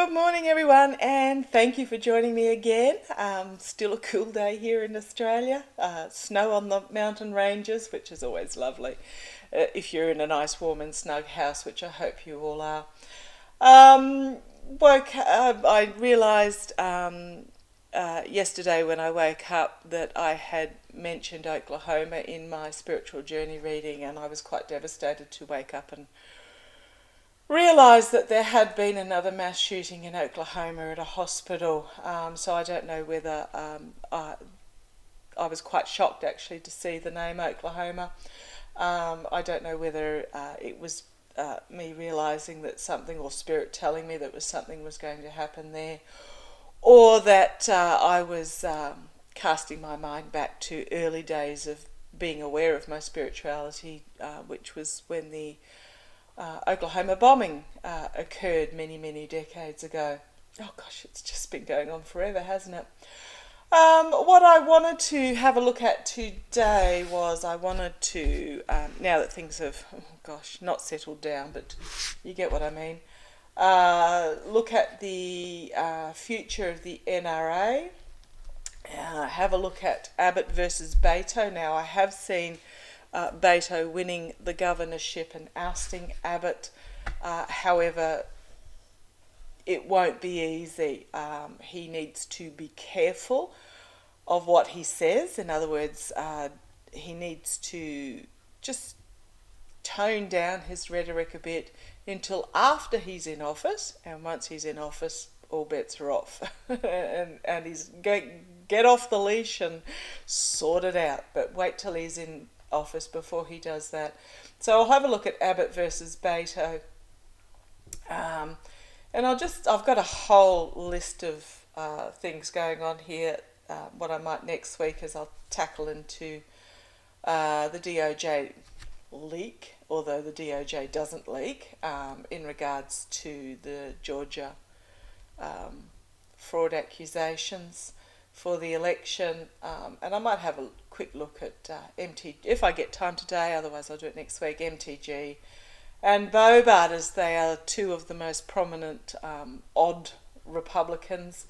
Good morning, everyone, and thank you for joining me again. Still a cool day here in Australia. Snow on the mountain ranges, which is always lovely. If you're in a nice, warm, and snug house, which I hope you all are. I realised yesterday when I woke up that I had mentioned Oklahoma in my spiritual journey reading, and I was quite devastated to wake up and realised that there had been another mass shooting in Oklahoma at a hospital. So I don't know whether I was quite shocked actually to see the name Oklahoma. I don't know whether it was me realising that something, or spirit telling me that something was going to happen there, or that I was casting my mind back to early days of being aware of my spirituality, which was when the Oklahoma bombing occurred many, many decades ago. Oh gosh, it's just been going on forever, hasn't it? What I wanted to have a look at today was now that things have, not settled down, but you get what I mean, look at the future of the NRA, have a look at Abbott versus Beto. Now, I have seen Beto winning the governorship and ousting Abbott. However, it won't be easy. He needs to be careful of what he says. In other words, he needs to just tone down his rhetoric a bit until after he's in office, and once he's in office, all bets are off. and he's going get off the leash and sort it out. But wait till he's in office before he does that. So I'll have a look at Abbott versus Beto. And I've got a whole list of things going on here. What I might next week is I'll tackle into the DOJ leak, although the DOJ doesn't leak, in regards to the Georgia fraud accusations for the election, and I might have a quick look at MTG if I get time today. Otherwise, I'll do it next week. MTG and Bobart, as they are two of the most prominent odd Republicans,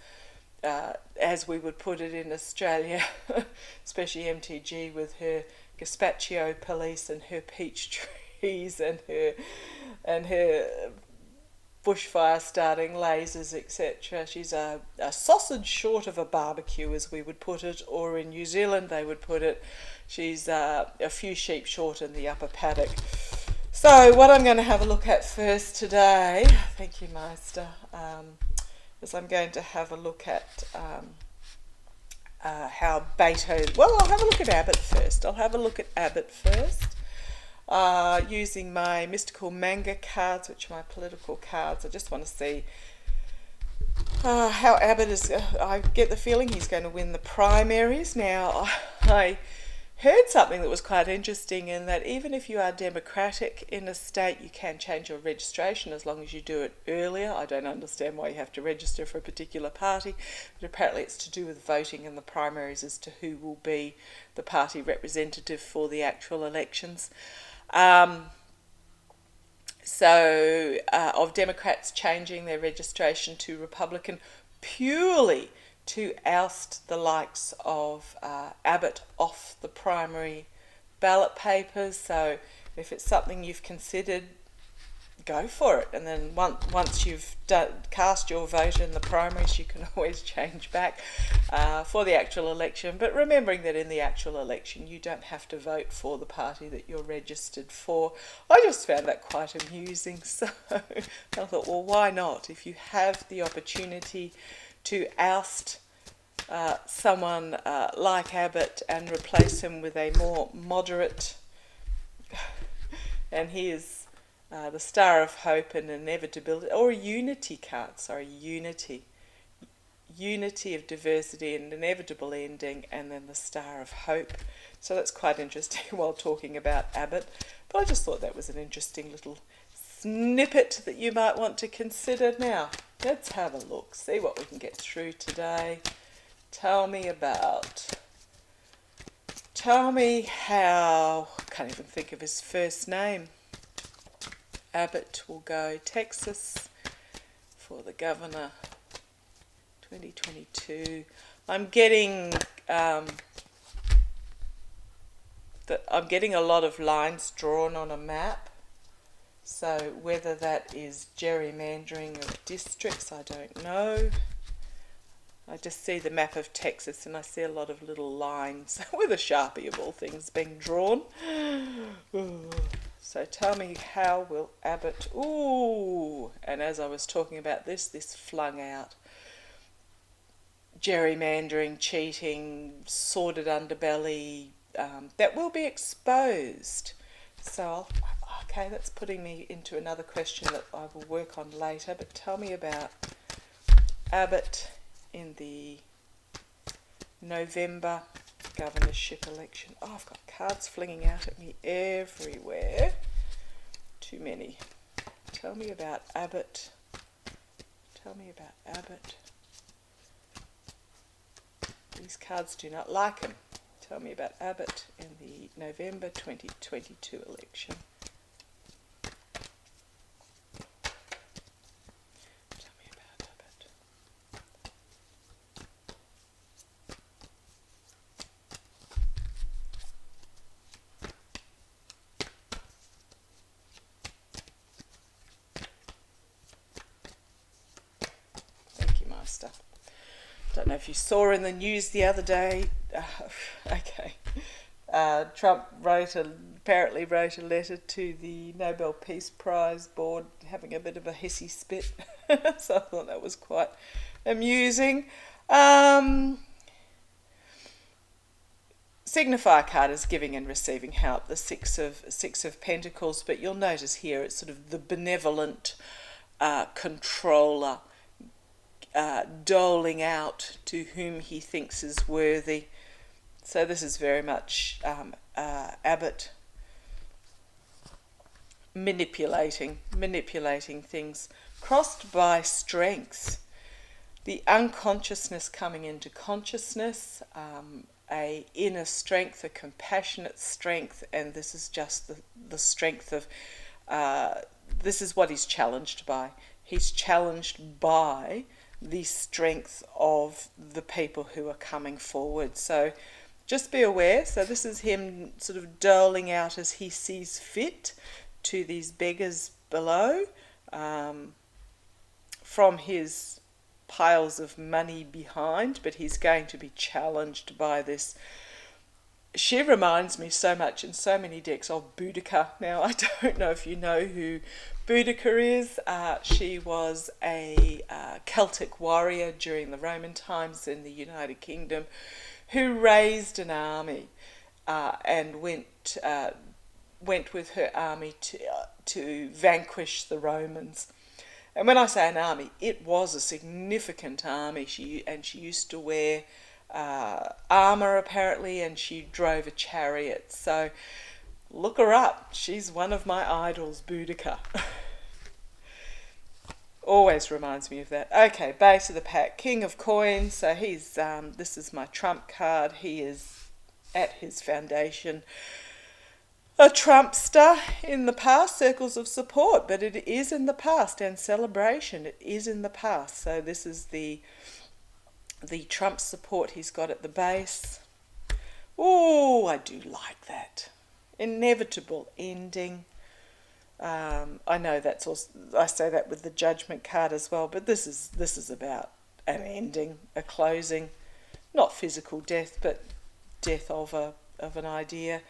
as we would put it in Australia, especially MTG with her gazpacho police and her peach trees and her bushfire starting lasers, etc. She's a sausage short of a barbecue, as we would put it, or in New Zealand they would put it, she's a few sheep short in the upper paddock. So what I'm going to have a look at first today, thank you Meister, is I'm going to have a look at how Beto, I'll have a look at Abbott first. Using my mystical manga cards, which are my political cards. I just want to see how Abbott is. I get the feeling he's going to win the primaries. Now, I heard something that was quite interesting, in that even if you are Democratic in a state, you can change your registration as long as you do it earlier. I don't understand why you have to register for a particular party, but apparently it's to do with voting in the primaries as to who will be the party representative for the actual elections. Of Democrats changing their registration to Republican purely to oust the likes of Abbott off the primary ballot papers. So if it's something you've considered, go for it. And then once you've cast your vote in the primaries, you can always change back for the actual election. But remembering that in the actual election, you don't have to vote for the party that you're registered for. I just found that quite amusing. So I thought, well, why not? If you have the opportunity to oust someone like Abbott and replace him with a more moderate, and he is the Star of Hope and Inevitability, or a Unity card, Unity of diversity and inevitable ending, and then the Star of Hope. So that's quite interesting while talking about Abbott. But I just thought that was an interesting little snippet that you might want to consider. Now, let's have a look, see what we can get through today. Tell me how, I can't even think of his first name. Abbott will go Texas for the governor, 2022. I'm getting I'm getting a lot of lines drawn on a map. So whether that is gerrymandering of districts, I don't know. I just see the map of Texas and I see a lot of little lines with a Sharpie of all things being drawn. So tell me, how will Abbott... Ooh! And as I was talking about this flung out gerrymandering, cheating, sordid underbelly, that will be exposed. So, okay, that's putting me into another question that I will work on later, but tell me about Abbott in the November governorship election. Oh, I've got cards flinging out at me everywhere. Too many. Tell me about Abbott. Tell me about Abbott. These cards do not like him. Tell me about Abbott in the November 2022 election. Tell me about Abbott. Thank you, Master. Don't know if you saw in the news the other day. Trump apparently wrote a letter to the Nobel Peace Prize board, having a bit of a hissy spit. So I thought that was quite amusing. Signifier card is giving and receiving help, the Six of Pentacles, but you'll notice here it's sort of the benevolent controller, doling out to whom he thinks is worthy. So this is very much Abbott manipulating things, crossed by strength. The unconsciousness coming into consciousness, a inner strength, a compassionate strength, and this is just the strength of, this is what he's challenged by. He's challenged by the strength of the people who are coming forward. So just be aware. So this is him sort of doling out as he sees fit to these beggars below, from his piles of money behind, but he's going to be challenged by this. She reminds me so much in so many decks of Boudica. Now, I don't know if you know who Boudica is. She was a Celtic warrior during the Roman times in the United Kingdom who raised an army and went with her army to vanquish the Romans. And when I say an army, it was a significant army. She used to wear armour apparently, and she drove a chariot. So look her up. She's one of my idols, Boudica. Always reminds me of that. Okay, base of the pack, King of Coins. So he's this is my trump card. He is at his foundation a Trumpster in the past, circles of support, but it is in the past, and celebration, it is in the past. So this is the Trump support he's got at the base. Oh, I do like that. Inevitable ending. I know that's also, I say that with the Judgment card as well, but this is about an ending, a closing, not physical death, but death of an idea.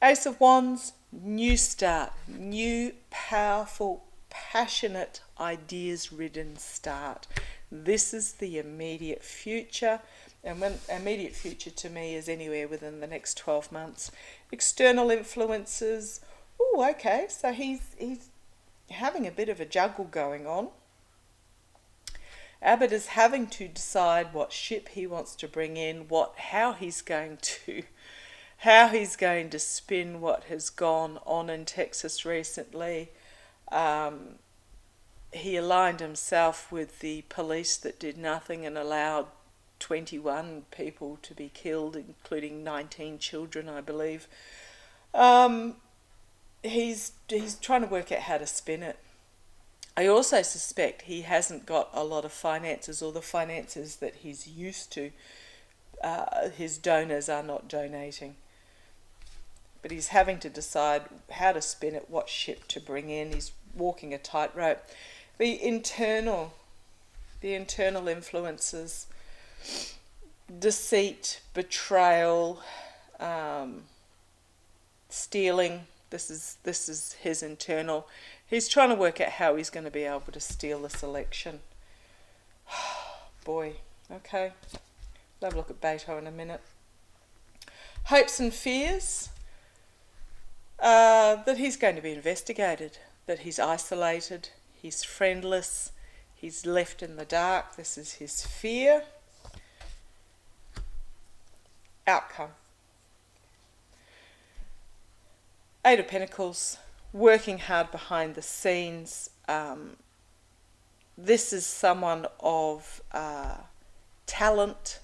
Ace of Wands, new start, new, powerful, passionate, ideas-ridden start. This is the immediate future, and when immediate future to me is anywhere within the next 12 months. External influences. Oh, okay, so he's having a bit of a juggle going on. Abbott is having to decide what ship he wants to bring in, how he's going to spin what has gone on in Texas recently. He aligned himself with the police that did nothing and allowed 21 people to be killed, including 19 children, I believe. He's trying to work out how to spin it. I also suspect he hasn't got a lot of finances, or the finances that he's used to. His donors are not donating. But he's having to decide how to spin it, what ship to bring in. He's walking a tightrope. The internal influences, deceit, betrayal, stealing. This is his internal. He's trying to work out how he's going to be able to steal this election. Boy, okay. We'll have a look at Beto in a minute. Hopes and fears. That he's going to be investigated, that he's isolated, he's friendless, he's left in the dark. This is his fear. Outcome. Eight of Pentacles, working hard behind the scenes. This is someone of talent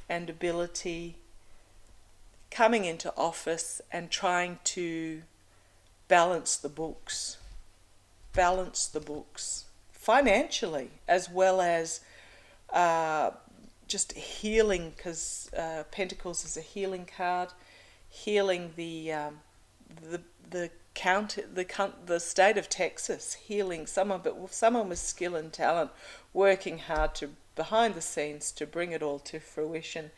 and ability, coming into office and trying to balance the books financially, as well as just healing, because Pentacles is a healing card, healing the state of Texas, healing someone, but someone with skill and talent, working hard to behind the scenes to bring it all to fruition.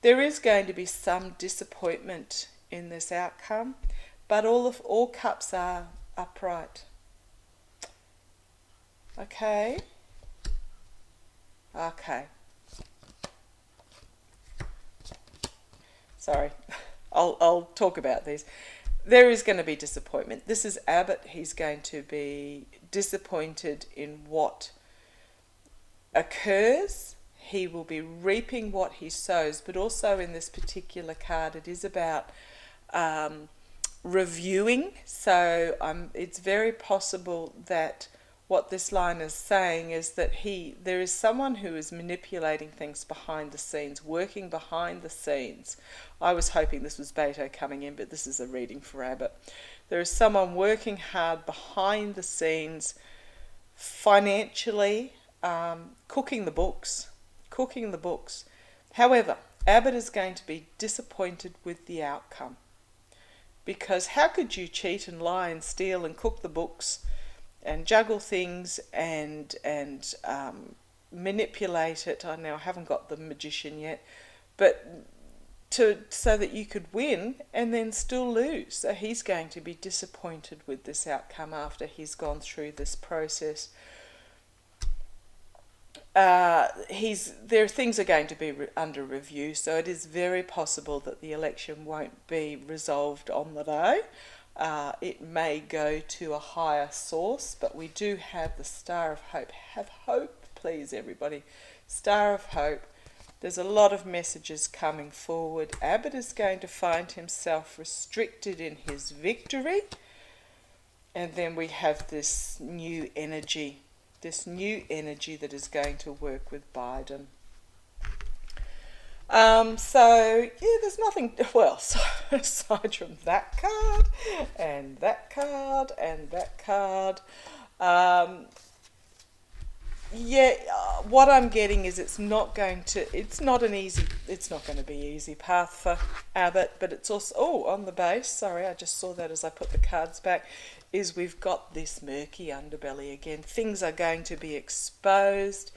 There is going to be some disappointment in this outcome, but all cups are upright. Okay. Sorry, I'll talk about these. There is going to be disappointment. This is Abbott. He's going to be disappointed in what occurs. He will be reaping what he sows, but also in this particular card, it is about reviewing. So it's very possible that what this line is saying is that there is someone who is manipulating things behind the scenes, working behind the scenes. I was hoping this was Beto coming in, but this is a reading for Abbott. There is someone working hard behind the scenes, financially, cooking the books. However, Abbott is going to be disappointed with the outcome, because how could you cheat and lie and steal and cook the books and juggle things and manipulate it? I know I haven't got the magician yet, but so that you could win and then still lose. So he's going to be disappointed with this outcome after he's gone through this process. Things are going to be under review, so it is very possible that the election won't be resolved on the day. It may go to a higher source, but we do have the Star of Hope. Have hope, please, everybody. Star of Hope. There's a lot of messages coming forward. Abbott is going to find himself restricted in his victory. And then we have this new energy that is going to work with Biden. There's nothing, well, aside from that card, and that card, and that card. What I'm getting is it's not going to be easy path for Abbott, but it's also, on the base, sorry, I just saw that as I put the cards back, is we've got this murky underbelly again. Things are going to be exposed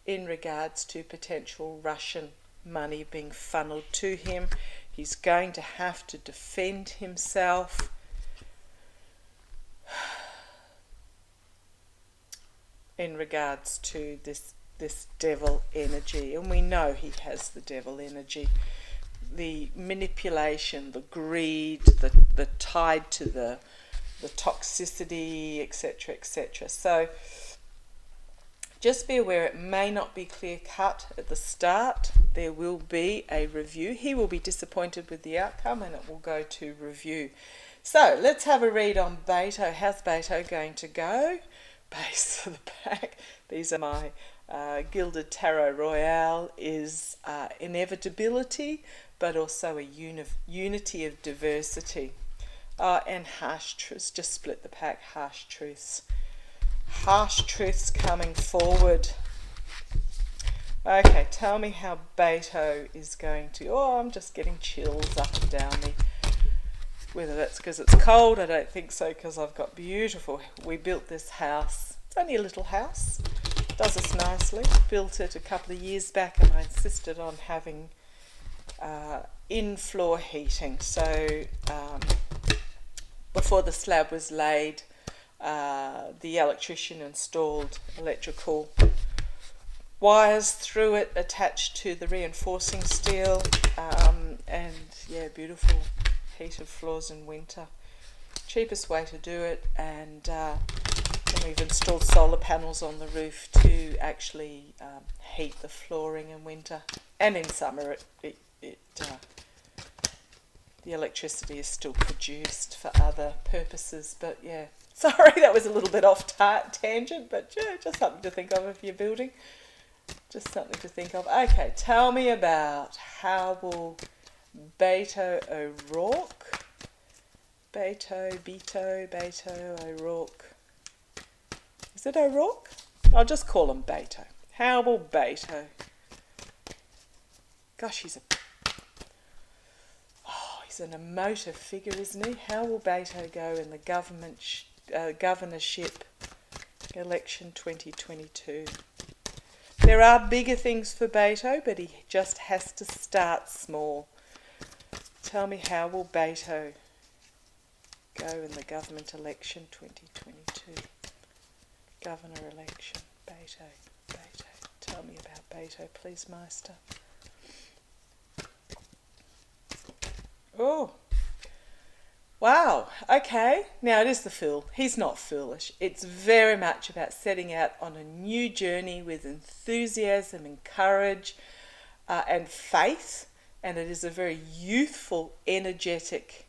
in regards to potential Russian money being funneled to him. He's going to have to defend himself. In regards to this devil energy, and we know he has the devil energy, the manipulation, the greed, the tied to the toxicity, etc., etc. So just be aware it may not be clear cut at the start. There will be a review. He will be disappointed with the outcome, and it will go to review. So let's have a read on Beto. How's Beto going to go? Base of the pack. These are my Gilded Tarot Royale is inevitability, but also a unity of diversity. And harsh truths. Just split the pack. Harsh truths. Harsh truths coming forward. Okay, tell me how Beto is going to... Oh, I'm just getting chills up and down me. Whether that's because it's cold, I don't think so, because I've got beautiful... We built this house. It's only a little house. Does us nicely. Built it a couple of years back, and I insisted on having in-floor heating. So before the slab was laid, the electrician installed electrical wires through it attached to the reinforcing steel, and yeah, beautiful heated floors in winter. Cheapest way to do it, and we've installed solar panels on the roof to actually heat the flooring in winter, and in summer the electricity is still produced for other purposes. But yeah, sorry, that was a little bit off tangent, but yeah, just something to think of if you're building. Just something to think of. Okay, tell me about how will Beto O'Rourke, Beto O'Rourke. Is it O'Rourke? I'll just call him Beto. How will Beto? Gosh, he's an emotive figure, isn't he? How will Beto go in the governorship election 2022? There are bigger things for Beto, but he just has to start small. Tell me, how will Beto go in the government election 2022? Governor election. Beto. Tell me about Beto, please, Meister. Oh. Wow, okay. Now it is the fool. He's not foolish. It's very much about setting out on a new journey with enthusiasm and courage and faith. And it is a very youthful, energetic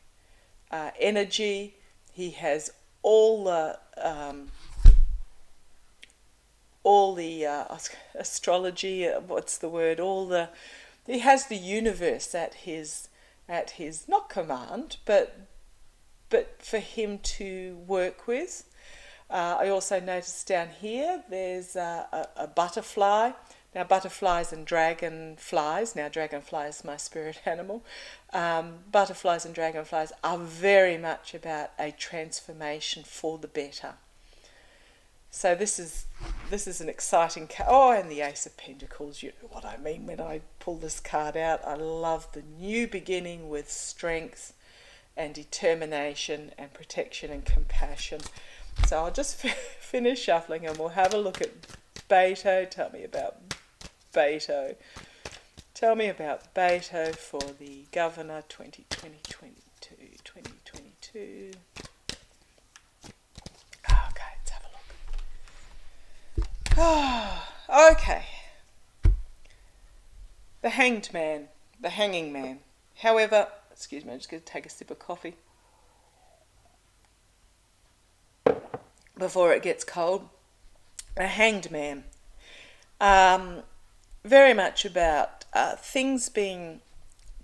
energy. He has all the astrology. What's the word? He has the universe at his not command, but for him to work with. I also noticed down here there's a butterfly. Now butterflies and dragonflies, now dragonfly is my spirit animal, butterflies and dragonflies are very much about a transformation for the better. So this is an exciting card. Oh, and the Ace of Pentacles, you know what I mean when I pull this card out. I love the new beginning with strength and determination and protection and compassion. So I'll just finish shuffling and we'll have a look at Beto. Tell me about Beto. Tell me about Beto for the Governor 2022. Okay, let's have a look. Okay. The Hanged Man, the Hanging Man. However, excuse me, I'm just going to take a sip of coffee before it gets cold. A Hanged Man. Very much about things being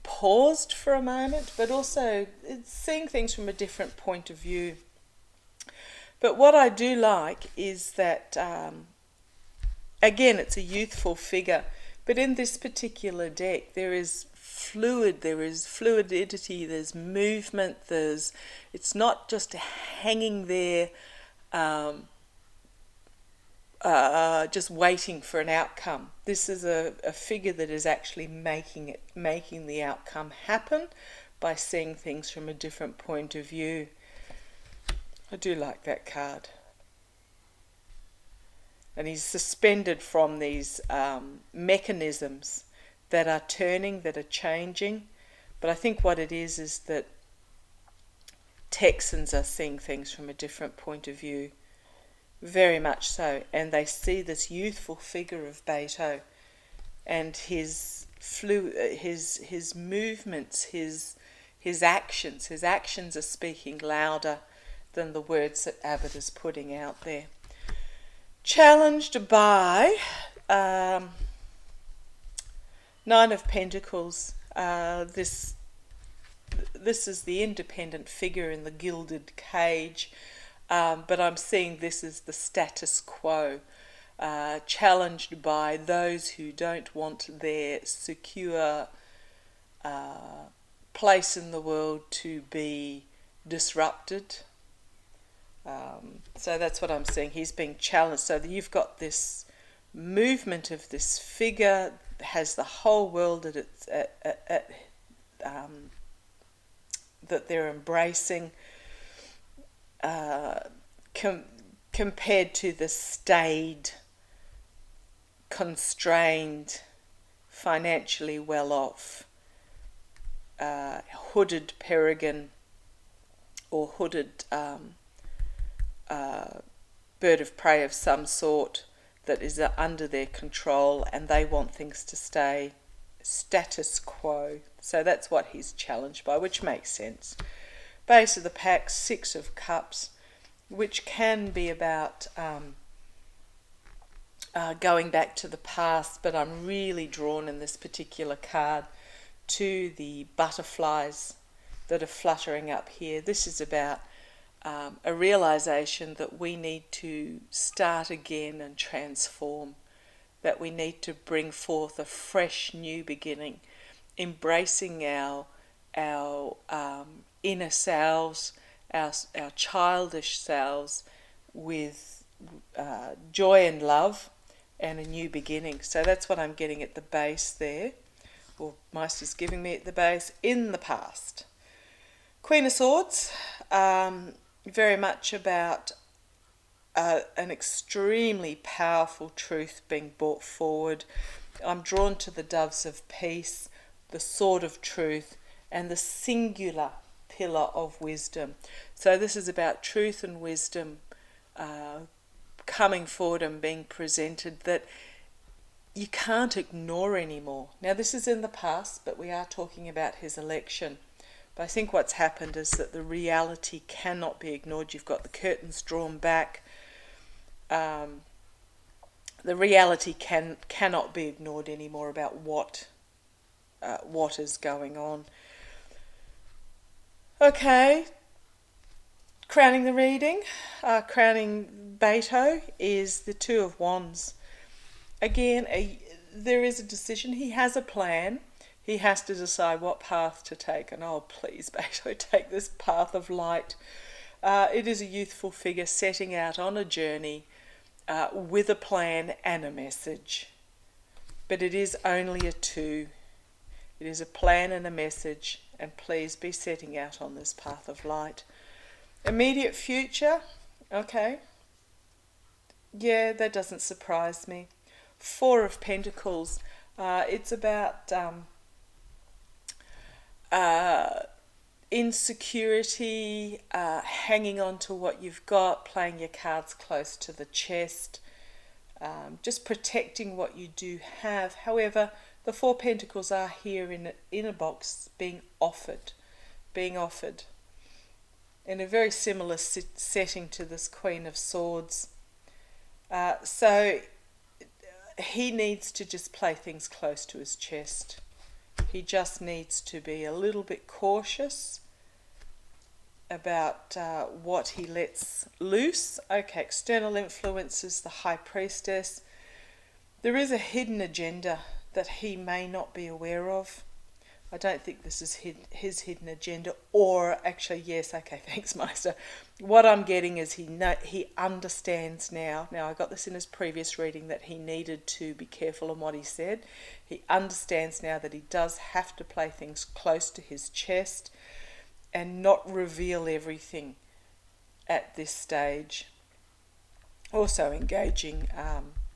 paused for a moment, but also seeing things from a different point of view. But what I do like is that, again, it's a youthful figure, but in this particular deck there is fluidity, there's movement, it's not just hanging there just waiting for an outcome. This is a figure that is actually making the outcome happen by seeing things from a different point of view. I do like that card. And he's suspended from these mechanisms that are turning, that are changing. But I think what it is that Texans are seeing things from a different point of view. Very much so. And they see this youthful figure of Beto and his movements, his actions. His actions are speaking louder than the words that Abbott is putting out there. Challenged by Nine of Pentacles. This is the independent figure in the gilded cage. but I'm seeing this as the status quo, challenged by those who don't want their secure place in the world to be disrupted. So that's what I'm seeing. He's being challenged. So you've got this movement of this figure that has the whole world at its that they're embracing, compared to the staid, constrained, financially well off, hooded peregrine or hooded bird of prey of some sort that is under their control, and they want things to stay status quo. So that's what he's challenged by, which makes sense. Base of the pack, 6 of Cups, which can be about going back to the past, but I'm really drawn in this particular card to the butterflies that are fluttering up here. This is about a realization that we need to start again and transform, that we need to bring forth a fresh new beginning, embracing our inner selves, our childish selves, with joy and love and a new beginning. So that's what I'm getting at the base there, or Meister's giving me at the base, in the past. Queen of Swords, very much about an extremely powerful truth being brought forward. I'm drawn to the doves of peace, the sword of truth, and the singular pillar of wisdom. So this is about truth and wisdom coming forward and being presented, that you can't ignore anymore. Now this is in the past, but we are talking about his election. But I think what's happened is that the reality cannot be ignored. You've got the curtains drawn back. The reality cannot be ignored anymore about what is going on. Okay, crowning the reading, crowning Beto, is the 2 of Wands. Again, there is a decision. He has a plan. He has to decide what path to take. And oh, please, Beto, take this path of light. It is a youthful figure setting out on a journey with a plan and a message. But it is only a 2. It is a plan and a message. And please be setting out on this path of light. Immediate future, okay. Yeah, that doesn't surprise me. 4 of Pentacles. It's about insecurity, hanging on to what you've got, playing your cards close to the chest, just protecting what you do have. However, the 4 Pentacles are here in a box being offered in a very similar setting to this Queen of Swords. So he needs to just play things close to his chest. He just needs to be a little bit cautious about what he lets loose. Okay, external influences, the High Priestess. There is a hidden agenda that he may not be aware of. I don't think this is his hidden agenda, or actually, yes, okay, thanks, Meister. What I'm getting is he understands now. Now, I got this in his previous reading that he needed to be careful on what he said. He understands now that he does have to play things close to his chest and not reveal everything at this stage. Also engaging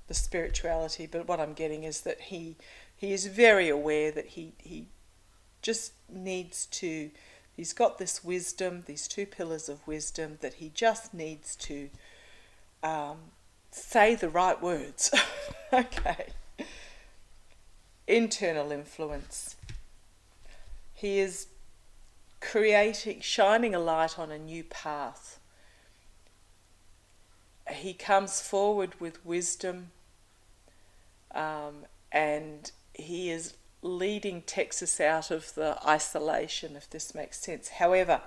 the spirituality, but what I'm getting is that he is very aware that he just needs to, he's got this wisdom, these 2 pillars of wisdom, that he just needs to say the right words. Okay. Internal influence. He is shining a light on a new path. He comes forward with wisdom, and he is leading Texas out of the isolation, if this makes sense. However,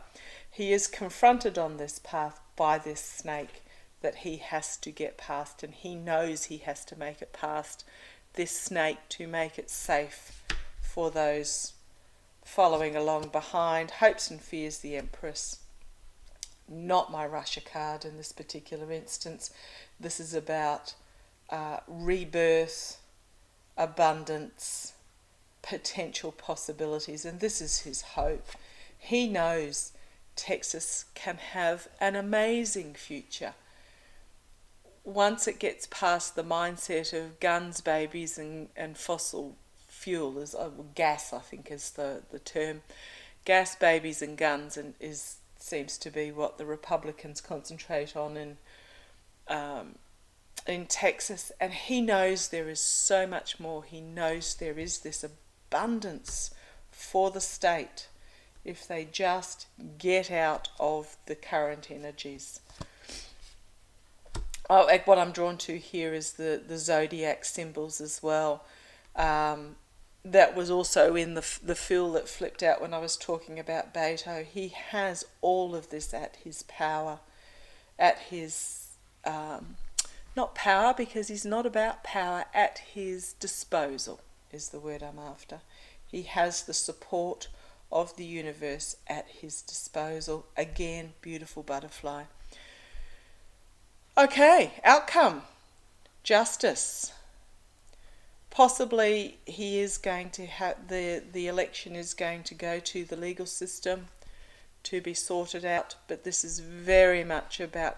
he is confronted on this path by this snake that he has to get past, and he knows he has to make it past this snake to make it safe for those following along behind. Hopes and fears, the Empress. Not my Russia card in this particular instance. This is about rebirth, abundance, potential possibilities, and this is his hope. He knows Texas can have an amazing future once it gets past the mindset of guns, babies, and fossil fuel, is gas, I think is the term. Gas, babies and guns, and seems to be what the Republicans concentrate on in Texas. And he knows there is so much more. He knows there is this abundance for the state if they just get out of the current energies. Oh, what I'm drawn to here is the zodiac symbols as well. That was also in the fill that flipped out when I was talking about Beto. He has all of this at his power, at his, not power because he's not about power, at his disposal is the word I'm after. He has the support of the universe at his disposal. Again, beautiful butterfly. Okay, outcome, justice. Possibly he is going to have, the election is going to go to the legal system to be sorted out, but this is very much about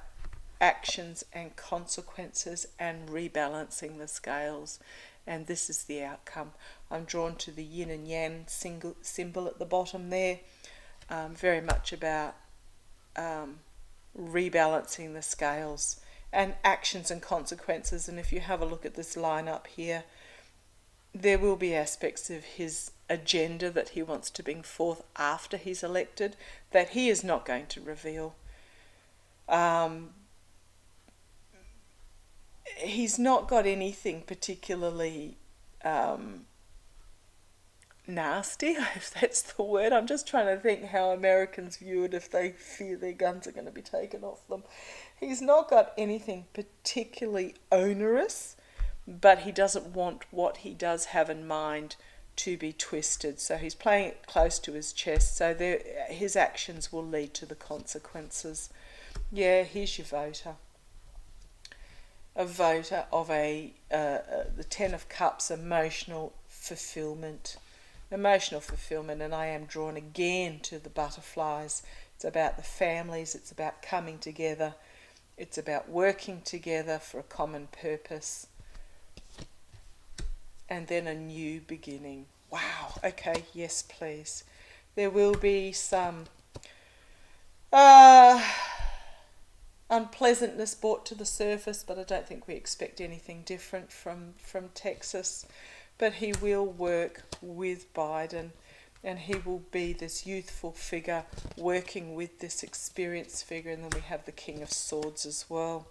actions and consequences and rebalancing the scales, and this is the outcome. I'm drawn to the yin and yang symbol at the bottom there, very much about rebalancing the scales and actions and consequences. And if you have a look at this line up here, there will be aspects of his agenda that he wants to bring forth after he's elected that he is not going to reveal. He's not got anything particularly nasty, if that's the word. I'm just trying to think how Americans view it if they fear their guns are going to be taken off them. He's not got anything particularly onerous, but he doesn't want what he does have in mind to be twisted. So he's playing it close to his chest, so his actions will lead to the consequences. Yeah, here's your voter. A voter of the Ten of Cups, emotional fulfillment, and I am drawn again to the butterflies. It's about the families, it's about coming together, it's about working together for a common purpose, and then a new beginning. Wow, okay, yes please. There will be some unpleasantness brought to the surface, but I don't think we expect anything different from Texas. But he will work with Biden, and he will be this youthful figure working with this experienced figure. And then we have the King of Swords as well.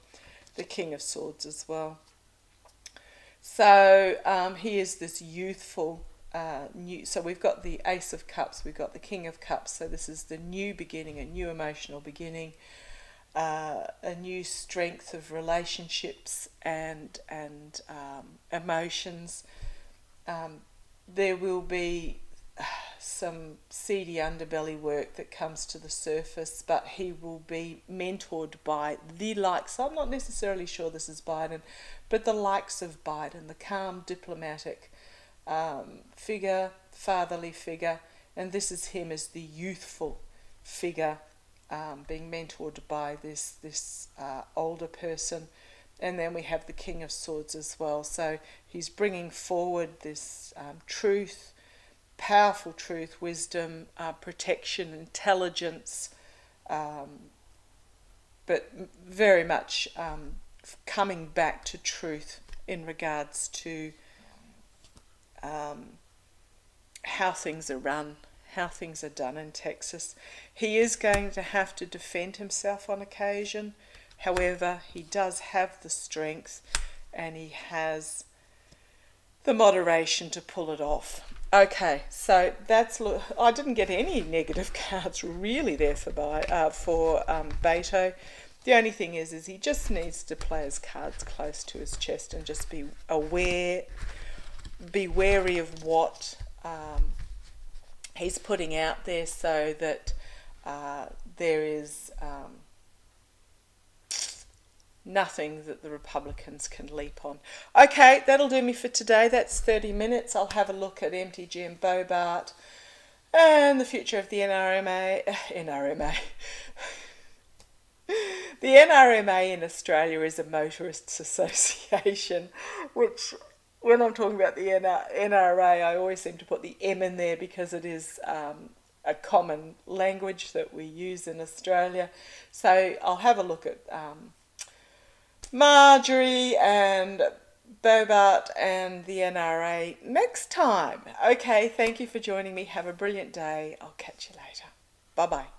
So he is this youthful, so we've got the Ace of Cups, we've got the King of Cups. So this is the new beginning, a new emotional beginning, a new strength of relationships and emotions. There will be some seedy underbelly work that comes to the surface, but he will be mentored by the likes, I'm not necessarily sure this is Biden, but the likes of Biden, the calm diplomatic figure, fatherly figure, and this is him as the youthful figure being mentored by this older person. And then we have the King of Swords as well. So he's bringing forward this truth, powerful truth, wisdom, protection, intelligence, but very much coming back to truth in regards to how things are run, how things are done in Texas. He is going to have to defend himself on occasion. However, he does have the strength and he has the moderation to pull it off. Okay, so I didn't get any negative cards really there for Beto. The only thing is he just needs to play his cards close to his chest and just be wary of what he's putting out there, so that there is nothing that the Republicans can leap on. Okay, that'll do me for today. That's 30 minutes. I'll have a look at MTG and Bobart and the future of the NRMA. The NRMA in Australia is a motorists association, which, when I'm talking about the NRA, I always seem to put the M in there because it is a common language that we use in Australia. So I'll have a look at Marjorie and Bobart and the NRA next time. Okay, thank you for joining me. Have a brilliant day. I'll catch you later. Bye-bye.